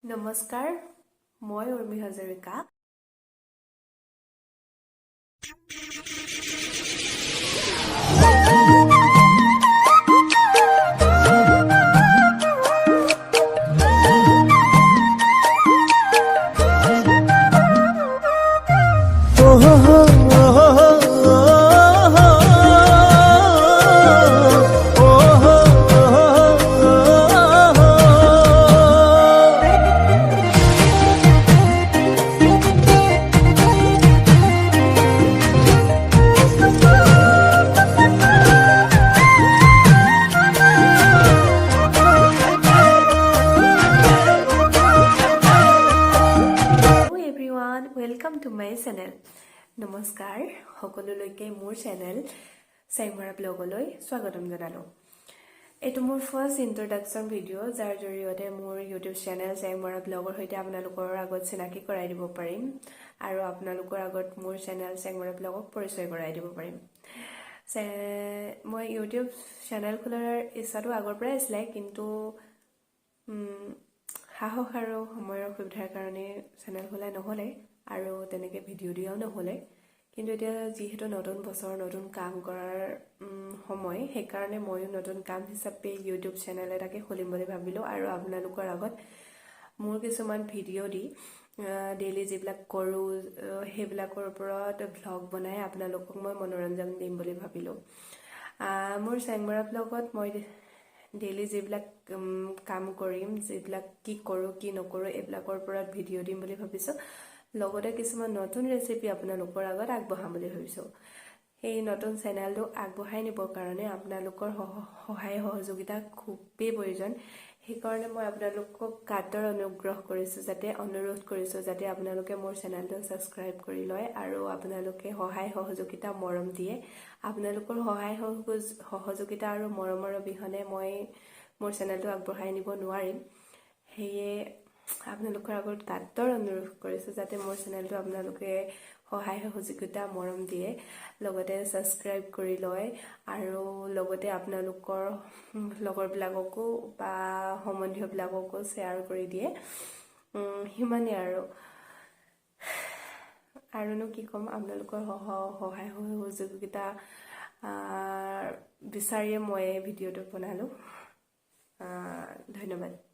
নমস্কাৰ, মই Urmi Hazarika. Welcome to my channel. নমস্কাৰ, সকলোলৈকে মোৰ চেনেল চাইমৰা ব্লগলৈ স্বাগতম জনালোঁ। এইটো মোৰ ফাৰ্ষ্ট ইন্ট্ৰডাকশ্যন ভিডিঅ' যাৰ জৰিয়তে মোৰ ইউটিউব চেনেল চাইমৰা ব্লগৰ সৈতে আপোনালোকৰ আগত চিনাকি কৰাই দিব পাৰিম আৰু আপোনালোকৰ আগত মোৰ চেনেল চাইমৰা ব্লগক পৰিচয় কৰাই দিব পাৰিম। মই ইউটিউব চেনেল খোলাৰ ইচ্ছাটো আগৰ পৰাই আছিলে, কিন্তু সাহস আৰু সময়ৰ অসুবিধাৰ কাৰণে চেনেল খোলা নহ'লে আৰু তেনেকৈ ভিডিঅ' দিয়াও নহ'লে। কিন্তু এতিয়া যিহেতু নতুন বছৰ, নতুন কাম কৰাৰ সময়, সেইকাৰণে ময়ো নতুন কাম হিচাপে ইউটিউব চেনেল এটাকে খুলিম বুলি ভাবিলোঁ আৰু আপোনালোকৰ আগত মোৰ কিছুমান ভিডিঅ' দি ডেইলি যিবিলাক কৰোঁ সেইবিলাকৰ ওপৰত ভ্লগ বনাই আপোনালোকক মই মনোৰঞ্জন দিম বুলি ভাবিলোঁ। মোৰ চাইমৰা ব্লগত মই ডেইলি যিবিলাক কাম কৰিম, যিবিলাক কি কৰোঁ কি নকৰোঁ এইবিলাকৰ ওপৰত ভিডিঅ' দিম বুলি ভাবিছোঁ। লগতে কিছুমান নতুন ৰেচিপি আপোনালোকৰ আগত আগবঢ়াম বুলি ভাবিছোঁ। সেই নতুন চেনেলটো আগবঢ়াই নিবৰ কাৰণে আপোনালোকৰ সহায় সহযোগিতা খুবেই প্ৰয়োজন। সেইকাৰণে মই আপোনালোকক কাতৰ অনুৰোধ কৰিছোঁ যাতে আপোনালোকে মোৰ চেনেলটো ছাবস্ক্ৰাইব কৰি লয় আৰু আপোনালোকে সহায় সহযোগিতা মৰম দিয়ে। আপোনালোকৰ সহায় সহযোগিতা আৰু মৰমৰ অবিহনে মই মোৰ চেনেলটো আগবঢ়াই নিব নোৱাৰিম। সেয়ে আপোনালোকৰ আগত কাতৰ অনুৰোধ কৰিছোঁ যাতে মোৰ চেনেলটো আপোনালোকে সহায় সহযোগিতা মৰম দিয়ে, লগতে ছাবস্ক্ৰাইব কৰি লয় আৰু লগতে আপোনালোকৰ লগৰবিলাককো বা সম্বন্ধীয়বিলাককো শ্বেয়াৰ কৰি দিয়ে। সিমানেই আৰুনো কি ক'ম, আপোনালোকৰ সহায় সহযোগিতা বিচাৰিয়ে মই ভিডিঅ'টো বনালোঁ। ধন্যবাদ।